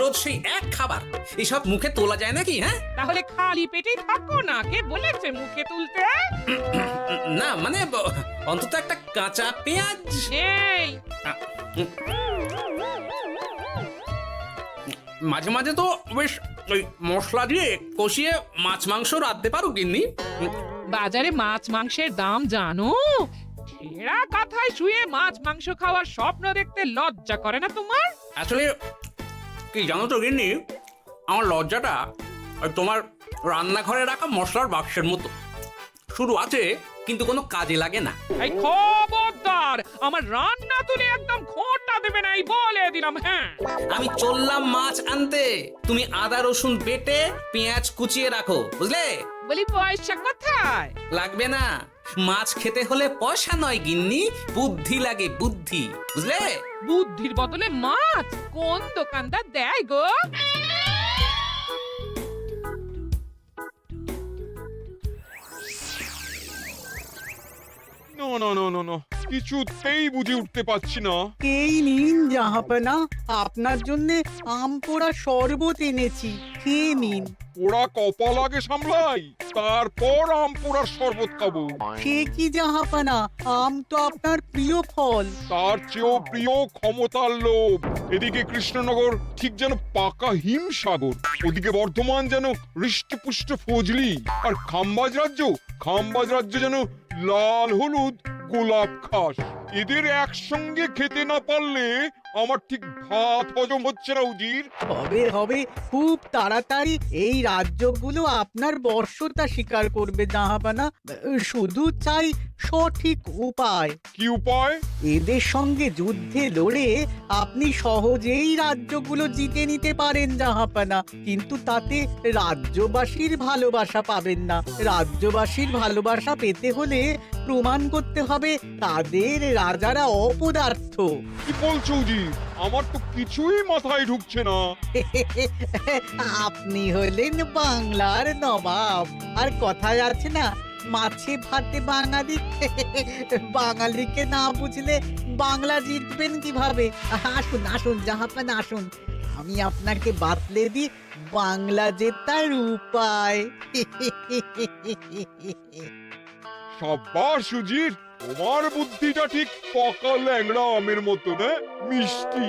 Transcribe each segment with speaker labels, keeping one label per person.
Speaker 1: রোজ সেই এক খাবার, এসব মুখে তোলা যায় নাকি? হ্যাঁ,
Speaker 2: তাহলে খালি পেটেই থাকো না, কে বলেছে মুখে তুলতে?
Speaker 1: না মানে অন্তত একটা কাঁচা পেঁয়াজ।
Speaker 2: এই
Speaker 1: মাঝে মাঝে তো বেশ ওই মশলা দিয়ে কষিয়ে মাছ মাংস রাঁধতে পারো গিন্নি।
Speaker 2: বাজারে মাছ মাংসের দাম জানো? ছেঁড়া কাঁথায় শুয়ে মাছ মাংস খাওয়ার স্বপ্ন দেখতে লজ্জা করে না তোমার?
Speaker 1: আসলে কি জানো তো গিন্নি, আমার লজ্জাটা ওই তোমার রান্নাঘরে রাখা মশলার বাক্সের মতো, শুধু আছে কিন্তু কোনো কাজে লাগে না।
Speaker 2: এই খবরদার, আমার রান্না তুলে একদম খোঁটা দেবে না, এই বলে দিলাম। হ্যাঁ,
Speaker 1: আমি চললাম মাছ আনতে, তুমি আদা রসুন বেটে পেঁয়াজ কুচিয়ে রাখো, বুঝলে?
Speaker 2: বলি পয়সা কোথায়?
Speaker 1: লাগবে না, মাছ খেতে হলে পয়সা নয় গিন্নি, বুদ্ধি লাগে, বুদ্ধি, বুঝলে?
Speaker 2: বুদ্ধির বদলে মাছ কোন দোকানদার দেয় গো?
Speaker 3: না না না না না, কিছুতেই বুঝে উঠতে পারছি না।
Speaker 4: এই নিন জাহাপনা, আপনার জন্য আম পোড়া শরবত এনেছি, খেয়ে নিন।
Speaker 3: ওরা কপাল আগে সামলাই, তারপর আম পোড়ার শরবত খাবো।
Speaker 4: সে কি জাহাপনা, আম তো আপনার প্রিয় ফল।
Speaker 3: তার চেয়েও প্রিয় ক্ষমতার লোভ। এদিকে কৃষ্ণনগর ঠিক যেন পাকা হিমসাগর, ওদিকে বর্ধমান যেন হৃষ্টপুষ্ট ফজলি, আর খাম্বাজ রাজ্য যেন লাল হলুদ গোলাপ খাস। এদের একসঙ্গে খেতে না পারলে আমার ঠিক ভাত হজম হচ্ছে না উজির।
Speaker 4: হবে হবে, খুব তাড়াতাড়ি এই রাজ্যগুলো আপনার বর্ষতা স্বীকার করবে জাহাপনা। শুধু চাই সঠিক উপায়।
Speaker 3: কি উপায়?
Speaker 4: এদের সঙ্গে যুদ্ধে লড়ে আপনি সহজেই রাজ্যগুলো জিতে নিতে পারেন জাহাপনা, কিন্তু তাতে রাজ্যবাসীর ভালোবাসা পাবেন না। রাজ্যবাসীর ভালোবাসা পেতে হলে প্রমাণ করতে হবে তাদের রাজারা অপদার্থ।
Speaker 3: কি বলছো উজির? আমার তো কিছুই মাথায় ঢুকছে না।
Speaker 4: আপনি হলেন বাংলার নবাব, আর কথায় আছে না, মাছে ভাতে বাঙালি। বাঙালিকে না বুঝলে বাংলা জিতবেন কিভাবে? আসুন আসুন জাহাপানা, আসুন, আমি আপনাকে বাতলে দিই বাংলা জেতার উপায়।
Speaker 3: সাব্বাস উজির, তোমার বুদ্ধিটা ঠিক পাকা ল্যাংড়া আমের মতো না, মিষ্টি।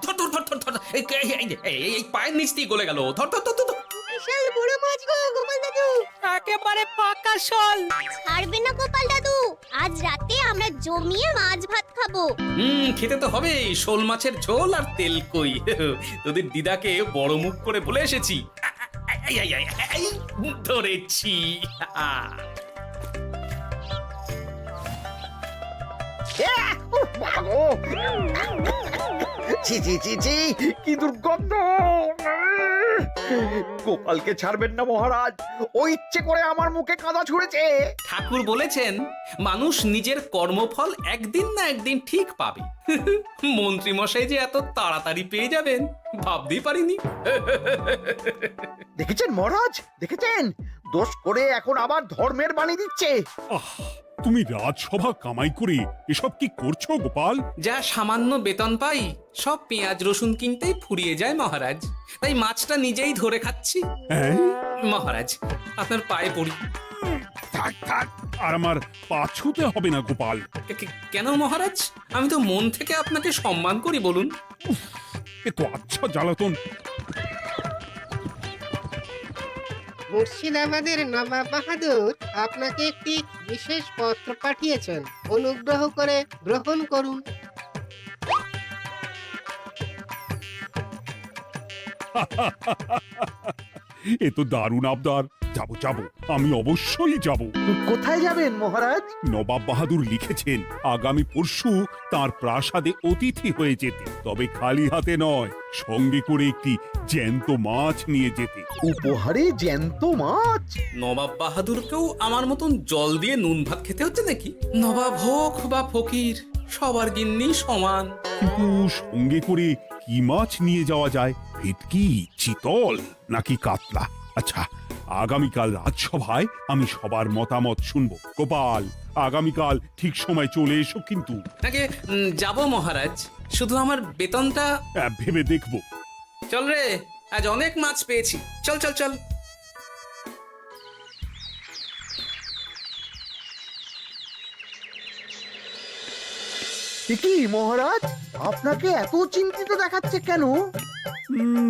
Speaker 1: ধর ধর ধর ধর ধর, এই পায়ের নিচ দিয়ে গলে গেল, ধর ধর ধর ধর।
Speaker 5: বিশাল বড় মাছ গো গোপাল দাদু,
Speaker 4: একেবারে পাকা শোল।
Speaker 5: ছাড়বে না গোপাল দাদু, আজ রাতে আমরা জমিয়ে মাছ ভাত খাবো।
Speaker 1: খেতে তো হবে শোল মাছের ঝোল আর তেল কই। তোদের দিদাকে বড় মুখ করে বলে এসেছি, এই, ধরেছি।
Speaker 6: ছি ছি ছি ছি, কি দুর্গন্ধ! গোপালকে ছাড়বেন না মহারাজ, ও ইচ্ছে করে আমার মুখে কাদা ছুঁড়েছে।
Speaker 1: ঠাকুর বলেছেন মানুষ নিজের কর্মফল একদিন না একদিন ঠিক পাবে। মন্ত্রী মশাই যে এত তাড়াতাড়ি পেয়ে যাবেন ভাবতেই পারিনি।
Speaker 6: দেখেছেন মহারাজ, দেখেছেন? দোষ করে এখন আবার ধর্মের বাণী দিচ্ছে।
Speaker 7: তুমি রাজসভা কামাই করে এসব কি করছো গোপাল?
Speaker 1: যা সামান্য বেতন পাই সব পেঁয়াজ রসুন কিনতেই ফুরিয়ে যায় মহারাজ, তাই মাছটা নিজেই ধরে খাচ্ছি।
Speaker 7: হ্যাঁ?
Speaker 1: মহারাজ আপনার পায়ে পড়ি।
Speaker 7: থাক থাক, আর আমার পা ছুঁতে হবে না গোপাল।
Speaker 1: কেন মহারাজ? আমি তো মন থেকে আপনাকে সম্মান করি, বলুন।
Speaker 7: এ তো আচ্ছা জ্বালাতন।
Speaker 8: মুর্শিদাবাদের নবাব বাহাদুর আপনাকে একটি বিশেষ পত্র পাঠিয়েছেন, অনুগ্রহ করে গ্রহণ করুন।
Speaker 7: এ তো দারুণ আবদার। যাবো যাবো, আমি অবশ্যই যাব।
Speaker 6: কোথায় যাবেন মহারাজ?
Speaker 7: নবাব বাহাদুর লিখেছেন আগামী পরশু তার প্রাসাদে অতিথি হয়ে যেতে, তবে খালি হাতে নয়, সঙ্গে করে একটি জ্যান্ত মাছ নিয়ে যেতে।
Speaker 6: উপহারে জ্যান্ত মাছ?
Speaker 1: নবাব বাহাদুরকেও আমার মতন জল দিয়ে নুন ভাত খেতে হচ্ছে নাকি? নবাব হোক বা ফকির, সবার গিন্নি সমান।
Speaker 7: কিন্তু সঙ্গে করে কি মাছ নিয়ে যাওয়া যায়? ভেটকি, চিতল নাকি কাতলা? আচ্ছা, আগামীকাল রাজসভায় আমি সবার মতামত শুনবো। গোপাল, আগামীকাল ঠিক সময় চলে এসো কিন্তু।
Speaker 1: আগে যাব মহারাজ, শুধু আমার বেতনটা।
Speaker 7: ভেবে দেখবো।
Speaker 1: চল রে, আজ অনেক মাছ পেয়েছি, চল চল চল।
Speaker 6: কি মহারাজ, আপনাকে এত চিন্তিত দেখাচ্ছে কেন?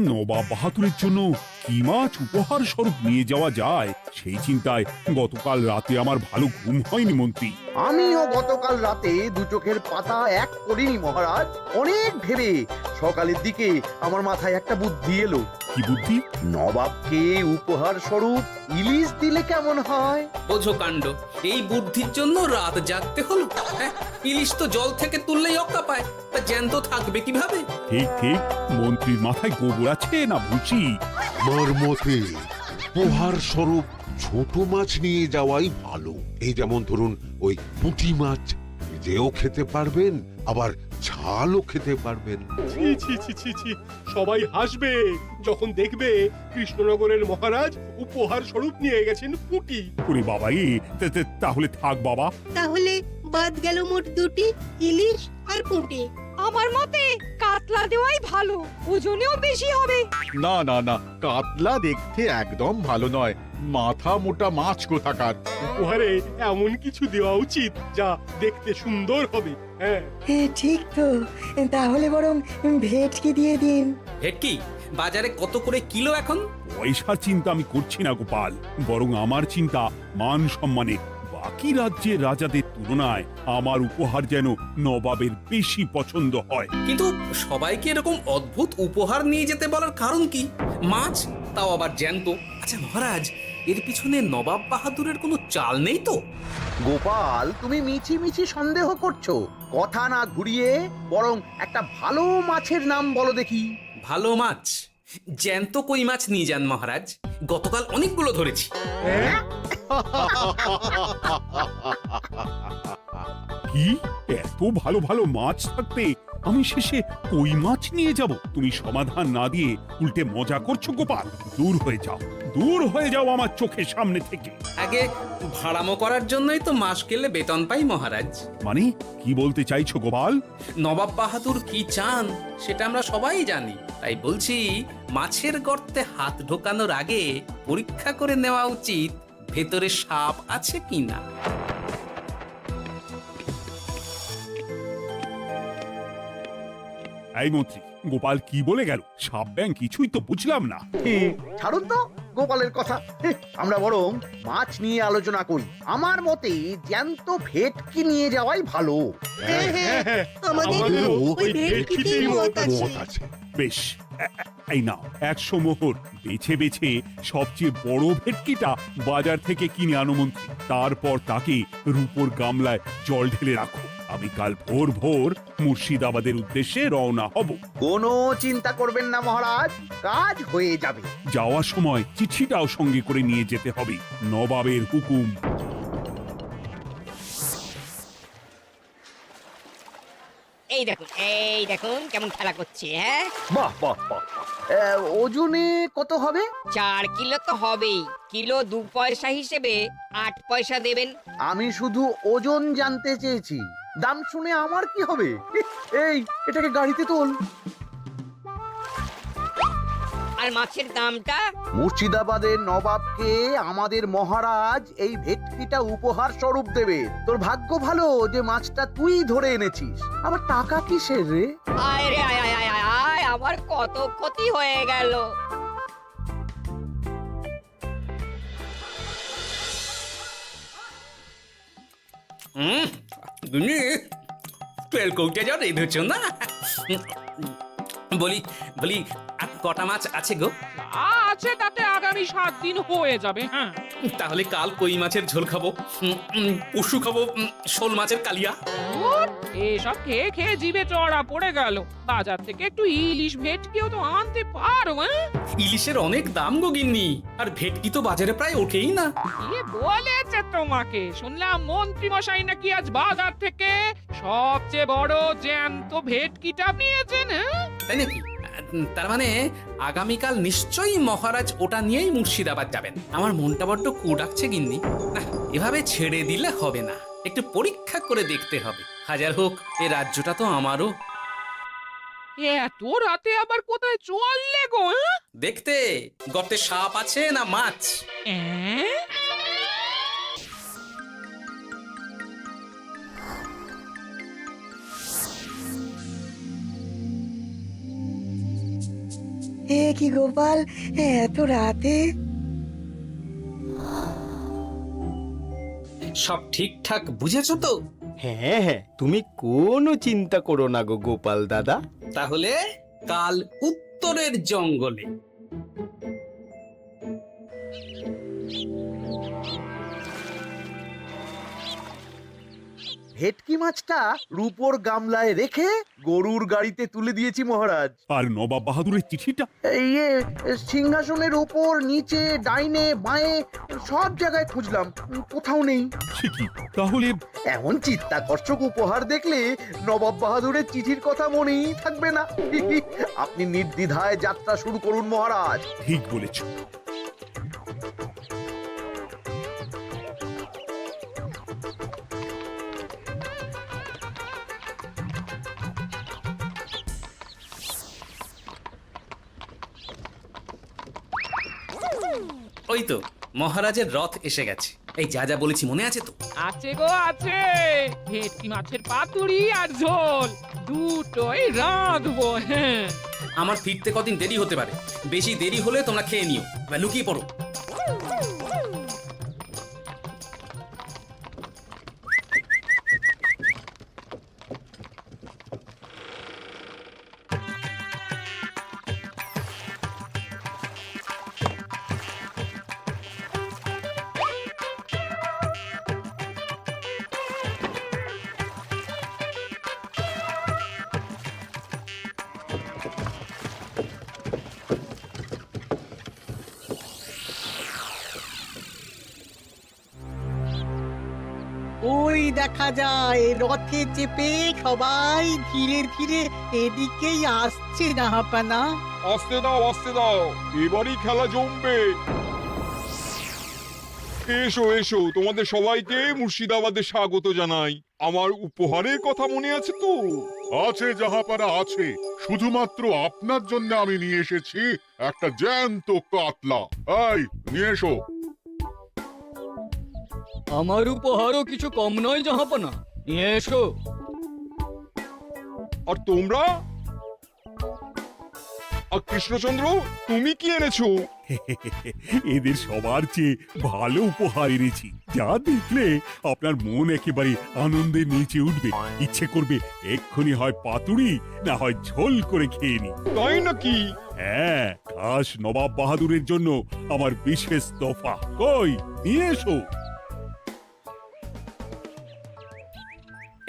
Speaker 7: নবাব বাহাদুরের জন্য কি মাছ উপহার স্বরূপ নিয়ে যাওয়া যায় সেই চিন্তায় গতকাল রাতে আমার ভালো ঘুম হয়নি মন্ত্রী।
Speaker 6: আমিও গতকাল রাতে দু চোখের পাতা এক করিনি মহারাজ। অনেক ভেবে সকালের দিকে আমার মাথায় একটা বুদ্ধি এলো।
Speaker 7: কি বুদ্ধি?
Speaker 6: নবাবকে উপহার স্বরূপ ইলিশ দিলে কেমন হয়?
Speaker 1: বোঝো কাণ্ড, এই বুদ্ধির জন্য রাত জাগতে হলো। হ্যাঁ, ইলিশ তো জল থেকে তুললেই অক্কা পায়, তা জ্যান্ত থাকবে কিভাবে?
Speaker 7: ঠিক ঠিক, মন্ত্রীর মাথায় গোবর আছে না ভুসি?
Speaker 9: আমার মতে উপহার স্বরূপ ছোট মাছ নিয়ে যাওয়াই ভালো। এই যেমন ধরুন ওই পুঁটি মাছ, যেও খেতে পারবেন আবার ঝালও খেতে পারবেন।
Speaker 10: ছি ছি ছি ছি ছি, সবাই হাসবে যখন দেখবে কৃষ্ণনগরের মহারাজ উপহার স্বরূপ নিয়ে গেছেন পুঁটি।
Speaker 7: ওরে বাবা, তাহলে থাক বাবা।
Speaker 8: তাহলে বাদ গেল মোট দুটি, ইলিশ আর পুঁটি।
Speaker 11: আমার মতে কাতলা দেওয়াই ভালো, ওজনেও বেশি হবে।
Speaker 12: না না না, কাতলা দেখতে একদম ভালো নয়, মাথা মোটা মাছ কোথাকার।
Speaker 10: উপহারে এমন কিছু দেওয়া উচিত যা দেখতে সুন্দর হবে। হ্যাঁ
Speaker 11: ঠিক তো, তাহলে বরং ভেটকি দিয়ে দিন।
Speaker 1: ভেটকি বাজারে কত করে কিলো এখন?
Speaker 7: পয়সার চিন্তা আমি করছি না গোপাল, বরং আমার চিন্তা মান সম্মানের। বাকি রাজ্যের রাজাদের তুলনায় আমার উপহার যেন নবাবের বেশি পছন্দ হয়।
Speaker 1: কিন্তু সবাইকে এরকম অদ্ভুত উপহার নিয়ে যেতে বলার কারণ কি? মাছ, তাও আবার জ্যান্ত। আচ্ছা মহারাজ, এর পিছনে নবাব বাহাদুরের কোনো চাল নেই তো?
Speaker 6: গোপাল, তুমি মিছি মিছি সন্দেহ করছো। কথা না ঘুরিয়ে বরং একটা ভালো মাছের নাম বলো দেখি।
Speaker 1: ভালো মাছ? জ্যান্ত কই মাছ নিয়ে যান মহারাজ, গতকাল অনেকগুলো ধরেছি।
Speaker 7: কি, এত ভালো ভালো মাছ থাকতে আমি শেষে কই মাছ নিয়ে যাব? তুমি সমাধান না দিয়ে উল্টে মজা করছো গোপাল। দূর হয়ে যাও, দূর হয়ে যাও আমার চোখের সামনে থেকে।
Speaker 1: আগে ভাড়ামো করার জন্যই তো মাস গেলে বেতন পাই মহারাজ।
Speaker 7: মানে কি বলতে চাইছো গোপাল?
Speaker 1: নবাব বাহাদুর কি চান সেটা আমরা সবাই জানি, তাই বলছি মাছের গর্তে হাত ঢোকানোর আগে পরীক্ষা করে নেওয়া উচিত ভেতরে সাপ আছে কিনা।
Speaker 7: এই মন্ত্রী, গোপাল কি বলে গেল? সাপ ব্যাং কিছুই তো বুঝলাম না।
Speaker 6: ছাড়ুন তো গোপালের কথা, আমরা বরং মাছ নিয়ে আলোচনা করি। আমার মতে জ্যান্ত ভেটকি নিয়ে যাওয়াই ভালো।
Speaker 10: আমাদেরও ওই ভেটকিতেই মত
Speaker 9: আছে।
Speaker 7: বেশ, এই নাও 100 মোহর। বেছে বেছে সবচেয়ে বড় ভেটকিটা বাজার থেকে কিনে আনো মন্ত্রী। তারপর তাকে রূপোর গামলায় জল ঢেলে রাখো। আমি কাল ভোর ভোর মুর্শিদাবাদের উদ্দেশ্যে রওনা হব।
Speaker 6: কোনো চিন্তা করবেন না মহারাজ, কাজ হয়ে যাবে।
Speaker 7: যাওয়ার সময় চিঠিটাও সঙ্গে করে নিয়ে যেতে হবে। নবাবের হুকুম।
Speaker 11: এই দেখুন কেমন খেলা করছে। হ্যাঁ,
Speaker 6: বাহ বাহ বাহ। ওজনে কত হবে?
Speaker 11: 4 কিলো তো হবেই। কিলো 2 পয়সা হিসেবে 8 পয়সা দেবেন।
Speaker 6: আমি শুধু ওজন জানতে চেয়েছি, দাম শুনে আমার কি হবে? এই, এটাকে গাড়িতে তোল।
Speaker 11: আর মাছের দামটা?
Speaker 6: মুর্শিদাবাদের নবাবকে আমাদের মহারাজ এই ভেটকিটা উপহার স্বরূপ দেবে। তোর ভাগ্য ভালো যে মাছটা তুই ধরে এনেছিস। আবার টাকা কিসের রে?
Speaker 11: আয় রে আয় আয় আয় আয় আয়, আমার কত ক্ষতি হয়ে গেল।
Speaker 1: তেল কৌটে যা রেঁধেছ না। বলি বলি আর কটা মাছ আছে গো?
Speaker 2: আছে তাতে আগামী 7 দিন হয়ে যাবে। হ্যাঁ,
Speaker 1: তাহলে কাল কই মাছের ঝোল খাবো, পরশু খাবো শোল মাছের কালিয়া।
Speaker 2: এসব খেয়ে খেয়ে জিভে চড়া পড়ে গেল। বাজার থেকে একটু ইলিশ ভেটকিও তো আনতে পারো।
Speaker 1: ইলিশের অনেক দাম গো গিন্নি, আর ভেটকি তো বাজারে প্রায় ওঠেই না।
Speaker 2: কে বলেছে তোমাকে? শুনলাম মন্ত্রী মশাই নাকি আজ বাজার থেকে সবচেয়ে বড় জ্যান্ত ভেটকিটা নিয়েছেন।
Speaker 1: তাই নাকি? তার মানে আগামীকাল নিশ্চয়ই মহারাজ ওটা নিয়েই মুর্শিদাবাদ যাবেন। আমার মনটা বড্ড কু ডাকছে গিন্নি। না, এভাবে ছেড়ে দিলে হবে না, একটু পরীক্ষা করে দেখতে হবে। হাজার হোক এ রাজ্যটা তো আমারও।
Speaker 2: এত রাতে আবার কোথায় চললে গো?
Speaker 1: দেখতে গর্তে সাপ আছে না মাছ।
Speaker 2: হ্যাঁ?
Speaker 4: এ কি গোপাল, এত রাতে?
Speaker 1: সব ঠিকঠাক বুঝেছো তো?
Speaker 10: হ্যাঁ হ্যাঁ, তুমি কোনো চিন্তা করো না গো গোপাল দাদা।
Speaker 1: তাহলে কাল উত্তরের জঙ্গলে।
Speaker 6: ভেটকি মাছটা রূপোর গামলায় রেখে গরুর গাড়িতে তুলে দিয়েছি মহারাজ।
Speaker 7: আর নবাব বাহাদুরের চিঠিটা?
Speaker 6: ইয়ে, সিংহাসনের ওপর, নিচে, ডাইনে, বাঁয়ে সব জায়গায় খুঁজলাম, কোথাও নেই।
Speaker 7: সে কি তাহলে?
Speaker 6: এমন চিত্তাকর্ষক উপহার দেখলে নবাব বাহাদুরের চিঠির কথা মনেই থাকবে না। আপনি নির্দ্বিধায় যাত্রা শুরু করুন মহারাজ।
Speaker 7: ঠিক বলেছ।
Speaker 1: ওই তো মহারাজের রথ এসে গেছে। এই যা যা বলেছি মনে আছে তো?
Speaker 2: আছে গো আছে, ভেটকি মাছের পাতুরি আর ঝোল দুটোই রাঁধবো। হ্যাঁ,
Speaker 1: আমার ফিরতে কদিন দেরি হতে পারে, বেশি দেরি হলে তোমরা খেয়ে নিও, এবার লুকিয়ে পড়ো।
Speaker 4: ওই দেখা যায় রথে চেপে সবাই ধীরে ধীরে এদিকেই আসছে জাহাপানা।
Speaker 3: আসতে দাও, আসতে দাও, এবারই খেলা জমবে। এসো এসো, তোমাদের সবাইকে মুর্শিদাবাদে স্বাগত জানাই। আমার উপহারের কথা মনে আছে তো?
Speaker 12: আছে জাহাপানা আছে, শুধুমাত্র আপনার জন্য আমি নিয়ে এসেছি একটা জ্যান্ত কাতলা। এই নিয়ে এসো।
Speaker 10: আমার উপহারও কিছু কম নয় জাহাপানা, নিয়ে এসো।
Speaker 3: আর তোমরা? আর কৃষ্ণচন্দ্র, তুমি কি এনেছো?
Speaker 7: এদের সবার চেয়ে ভালো উপহার এনেছি, যা দেখলে আপনার মন একেবারে আনন্দে নেচে উঠবে। ইচ্ছে করবে এক্ষুনি হয় পাতুরি না হয় ঝোল করে খেয়ে নি।
Speaker 3: তাই নাকি?
Speaker 7: হ্যাঁ, খাস নবাব বাহাদুরের জন্য আমার বিশেষ তোফা। কই নিয়ে এসো।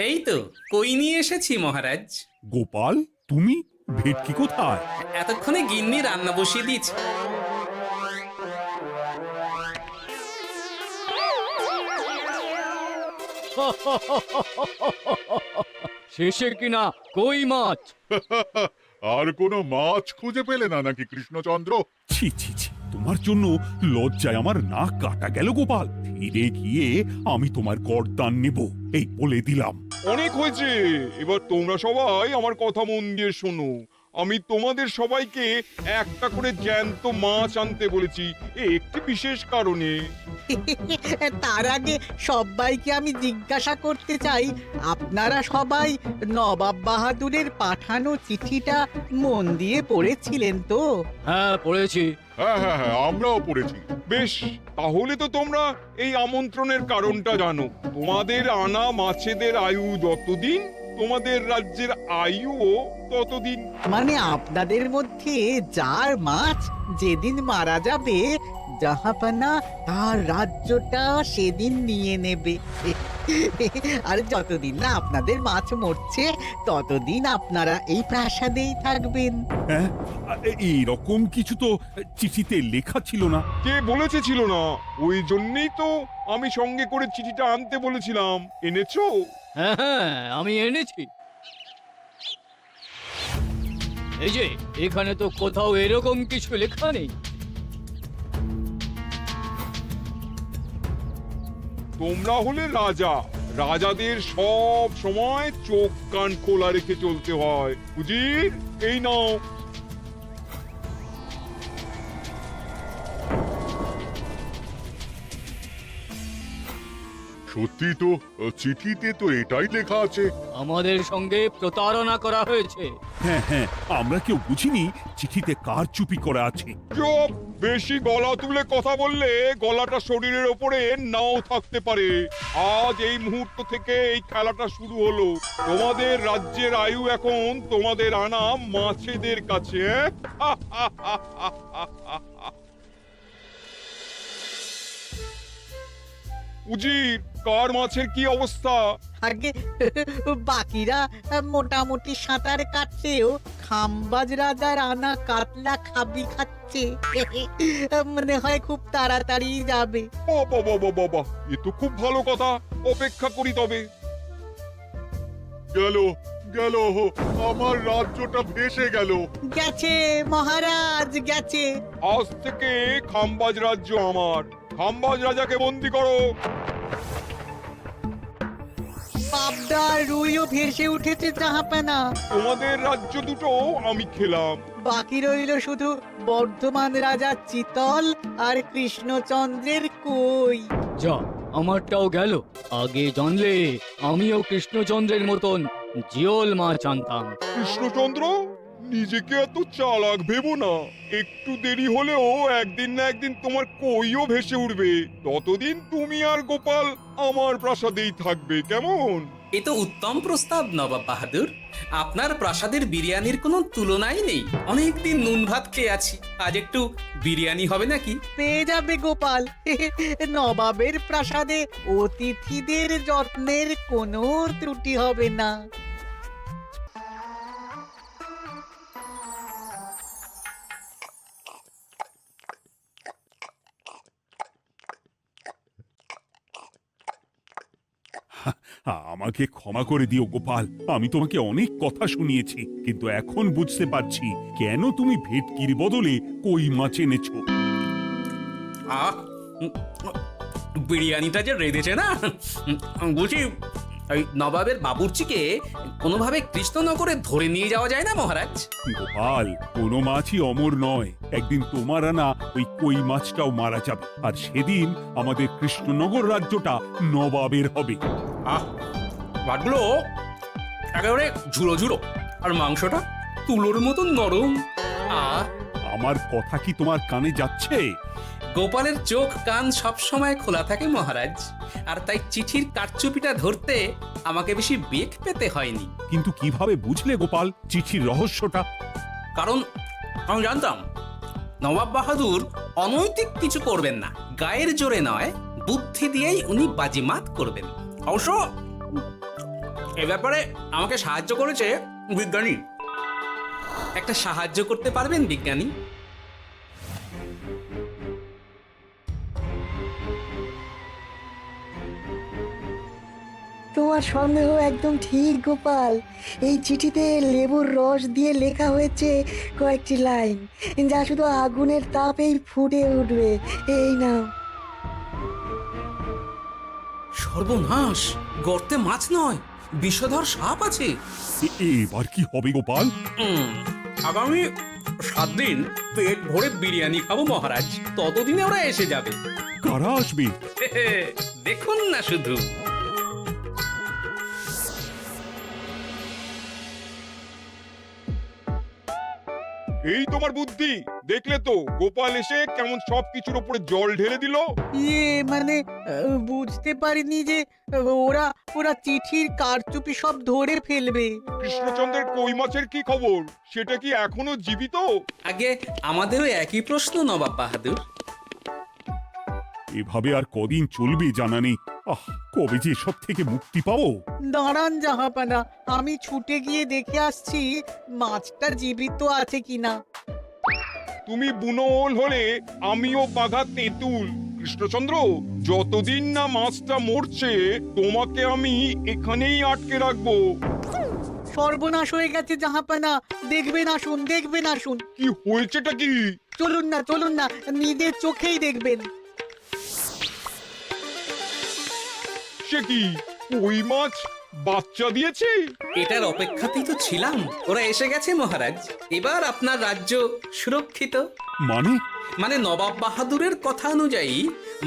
Speaker 1: এই তো কই নিয়ে এসেছি মহারাজ।
Speaker 7: গোপাল, তুমি? ভেটকি কোথায়?
Speaker 1: এতক্ষণে গিন্নি রান্না বসিয়ে দিয়েছে।
Speaker 10: শেষে কিনা কই মাছ?
Speaker 12: আর কোনো মাছ খুঁজে পেলে না নাকি কৃষ্ণচন্দ্র?
Speaker 7: ছি ছি ছি, তোমার জন্য লজ্জায় আমার নাক কাটা গেল গোপাল। ফিরে গিয়ে আমি তোমার গর্দান নেব, এই বলে দিলাম।
Speaker 3: অনেক হয়েছে, এবার তোমরা সবাই আমার কথা মন দিয়ে শোনো। আমি তোমাদের সবাইকে একটা করে জ্যান্ত মাছ আনতে বলেছি, একটি বিশেষ কারণে।
Speaker 4: তার আগে সবাইকে আমি জিজ্ঞাসা করতে চাই, আপনারা সবাই নবাব বাহাদুরের পাঠানো চিঠিটা মন দিয়ে পড়েছিলেন তো?
Speaker 10: হ্যাঁ পড়েছি।
Speaker 12: হ্যাঁ হ্যাঁ হ্যাঁ, আমরাও পড়েছি।
Speaker 3: বেশ, তাহলে তো তোমরা এই আমন্ত্রণের কারণটা জানো। তোমাদের আনা মাছেদের আয়ু যতদিন, তোমাদের রাজ্যের আয়ুও ততদিন।
Speaker 4: মানে আপনাদের মধ্যে যার মাছ যেদিন মারা যাবে, জাহাপানা তার রাজ্যটা সেদিন নিয়ে নেবে। আর যতদিন না আপনাদের মাছ মরছে, ততদিন আপনারা এই প্রাসাদেই থাকবেন।
Speaker 7: হ্যাঁ, এইরকম কিছু তো চিঠিতে লেখা ছিল না।
Speaker 3: কে বলেছে ছিল না? ওই জন্যই তো আমি সঙ্গে করে চিঠিটা আনতে বলেছিলাম। এনেছো?
Speaker 10: হ্যাঁ হ্যাঁ, আমি এনেছি।
Speaker 13: এই যে এখানে তো কোথাও এরকম কিছু লেখা নেই।
Speaker 3: তোমরা হলে রাজা, রাজাদের সব সময় চোখ কান খোলা রেখে চলতে হয়। উজির, এই নাও।
Speaker 12: সত্যি তো, চিঠিতে তো এটাই লেখা আছে।
Speaker 13: আমাদের সঙ্গে প্রতারণা করা হয়েছে।
Speaker 7: হ্যাঁ হ্যাঁ, আমরা কেউ বুঝিনি চিঠিতে কার চুপি করা আছে।
Speaker 3: চুপ! বেশি গলা তুলে কথা বললে গলাটা শরীরের ওপরে নাও থাকতে পারে। আজ এই মুহূর্ত থেকে এই খেলাটা শুরু হলো। তোমাদের রাজ্যের আয়ু এখন তোমাদের আনা মাছেদের কাছে। উজির, কার মাছের কি অবস্থা?
Speaker 4: আগে বাকিরা মোটামুটি সাঁতার কাটছেও, খাম্বাজ রাজার আনা কাতলা খাবি খাচ্ছে। মনে হয় খুব তাড়াতাড়ি যাবে।
Speaker 3: বাবা বাবা বাবা, এ তো খুব ভালো কথা। অপেক্ষা করি তবে।
Speaker 12: গেল গেল, আমার রাজ্যটা ভেসে গেল।
Speaker 4: গেছে মহারাজ, গেছে।
Speaker 3: আজ থেকে খাম্বাজ রাজ্য আমার। খাম্বাজ রাজাকে বন্দি করো।
Speaker 4: পাবদার রুইও ভেসে উঠেছে জাহাপানা।
Speaker 3: তোমাদের রাজ্য দুটো আমি খেলাম।
Speaker 4: বাকি রইল শুধু বর্ধমান রাজা চিতল আর কৃষ্ণচন্দ্রের কই।
Speaker 13: যা, আমারটাও গেল। আগে জানলে আমিও কৃষ্ণচন্দ্রের মতন জিওল মাছ আনতাম।
Speaker 3: কৃষ্ণচন্দ্র, নিজেকে এত চালাক ভেবো না। একটু দেরি হলেও একদিন না একদিন তোমার কইও ভেসে উঠবে। ততদিন তুমি আর গোপাল আমার প্রাসাদেই থাকবে, কেমন?
Speaker 1: এ তো উত্তম প্রস্তাব নবাব বাহাদুর। আপনার প্রাসাদের বিরিয়ানির কোনো তুলনাই নেই। অনেকদিন নুন ভাত খেয়ে আছি, আজ একটু বিরিয়ানি হবে নাকি?
Speaker 4: পেয়ে যাবে গোপাল। নবাবের প্রাসাদে অতিথিদের যত্নের কোনো ত্রুটি হবে না।
Speaker 7: আমাকে ক্ষমা করে দিও গোপাল, আমি তোমাকে অনেক কথা শুনিয়েছি, কিন্তু এখন বুঝতে পারছি কেন তুমি ভেটকির বদলে কই মাছ এনেছো।
Speaker 1: আহ, বিরিয়ানিটা যে রেঁধেছে না, বুঝি এই নবাবের বাবুর্চিকে কোনোভাবে কৃষ্ণনগরে ধরে নিয়ে যাওয়া যায় না মহারাজ?
Speaker 7: গোপাল, কোনো মাছই অমর নয়। একদিন তোমার আনা ওই কই মাছটাও মারা যাবে, আর সেদিন আমাদের কৃষ্ণনগর রাজ্যটা নবাবের হবে।
Speaker 1: আহ, মাছগুলো একেবারে ঝুড়ো ঝুড়ো, আর মাংসটা তুলোর মতন নরম। আহ,
Speaker 7: আমার কথা কি তোমার কানে যাচ্ছে?
Speaker 1: গোপালের চোখ কান সব সময় খোলা থাকে মহারাজ, আর তাই চিঠির কারচুপিটা ধরতে আমাকে বেশি বেগ পেতে হয়নি।
Speaker 7: কিন্তু কিভাবে বুঝলে গোপাল চিঠির রহস্যটা?
Speaker 1: কারণ আমি জানতাম নবাব বাহাদুর অনৈতিক কিছু করবেন না। গায়ের জোরে নয়, বুদ্ধি দিয়েই উনি বাজিমাত করবেন। অবশ্য এ ব্যাপারে আমাকে সাহায্য করেছে বিজ্ঞানী। একটা সাহায্য করতে পারবেন বিজ্ঞানী?
Speaker 14: তোমার সন্দেহ একদম ঠিক গোপাল। এই চিঠিতে লেবুর রস দিয়ে লেখা হয়েছে কয়েকটি লাইন, যা শুধু আগুনের তাপেই ফুটে উঠবে। এই নাও।
Speaker 1: সর্বনাশ! গর্তে মাছ নয়, বিষধর সাপ আছে।
Speaker 7: এবার কি হবে গোপাল?
Speaker 1: আগামী 7 দিন পেট ভরে বিরিয়ানি খাবো মহারাজ। ততদিনে ওরা এসে যাবে।
Speaker 7: কারা আসবে?
Speaker 1: দেখুন না শুধু।
Speaker 3: এই তোমার বুদ্ধি, দেখলে তো গোপাল এসে কেমন সবকিছুর উপরে জল ঢেলে দিল।
Speaker 4: মানে বুঝতে পারিনি যে ওরা ওরা চিঠির কারচুপি সব ধরে ফেলবে।
Speaker 3: কৃষ্ণচন্দ্রের কই মাছের কি খবর? সেটা কি এখনো জীবিত?
Speaker 1: আগে আমাদেরও একই প্রশ্ন নবাব বাহাদুর।
Speaker 7: এভাবে আর কদিন চলবে জানা নেই। কবে যে সব থেকে মুক্তি পাবো।
Speaker 4: দাঁড়ান জাহাপানা, আমি ছুটে গিয়ে দেখে আসছি মাছটা জীবিত আছে কিনা।
Speaker 3: তুমি বুনোল হলে আমিও বাঘা তেঁতুল। কৃষ্ণচন্দ্র, যতদিন না মাছটা মরছে তোমাকে আমি এখানেই আটকে রাখবো।
Speaker 4: সর্বনাশ হয়ে গেছে জাহাপানা, দেখবেন আসুন, দেখবেন আসুন।
Speaker 3: কি হয়েছেটা কি?
Speaker 4: চলুন না, নিজের চোখেই দেখবেন।
Speaker 3: সে কি কই মাছ বাচ্চা দিয়েছে?
Speaker 1: এটার অপেক্ষাতেই তো ছিলাম। ওরা এসে গেছে মহারাজ। এবার আপনার রাজ্য সুরক্ষিত। মানে নবাব বাহাদুরের কথা অনুযায়ী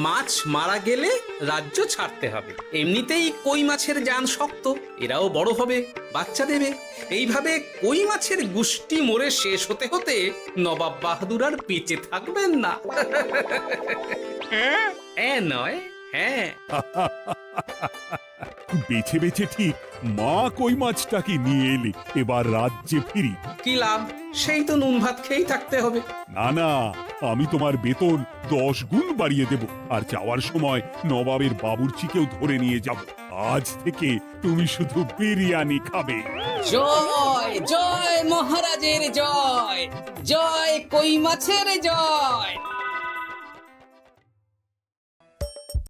Speaker 1: মাছ মারা গেলে রাজ্য ছাড়তে হবে। এমনিতেই কই মাছের জান শক্ত, এরাও বড় হবে, বাচ্চা দেবে। এইভাবে কই মাছের গুষ্টি মরে শেষ হতে হতে নবাব বাহাদুর আর বেঁচে থাকবেন না। হ্যাঁ নয়, হ্যাঁ।
Speaker 7: বেছে বেছে ঠিক মা কই মাছটাকে নিয়ে এলে, এবার রাজ্যে ফিরি।
Speaker 1: কি লাভ? সেই তো নুন ভাত খেয়েই থাকতে হবে।
Speaker 7: না, আমি তোমার বেতন 10 গুণ বাড়িয়ে দেব, আর যাওয়ার সময় নবাবের বাবুর্চিকেও ধরে নিয়ে যাব। আজ থেকে তুমি শুধু বিরিয়ানি খাবে।
Speaker 1: জয় জয় মহারাজের জয়, জয় কই মাছের জয়।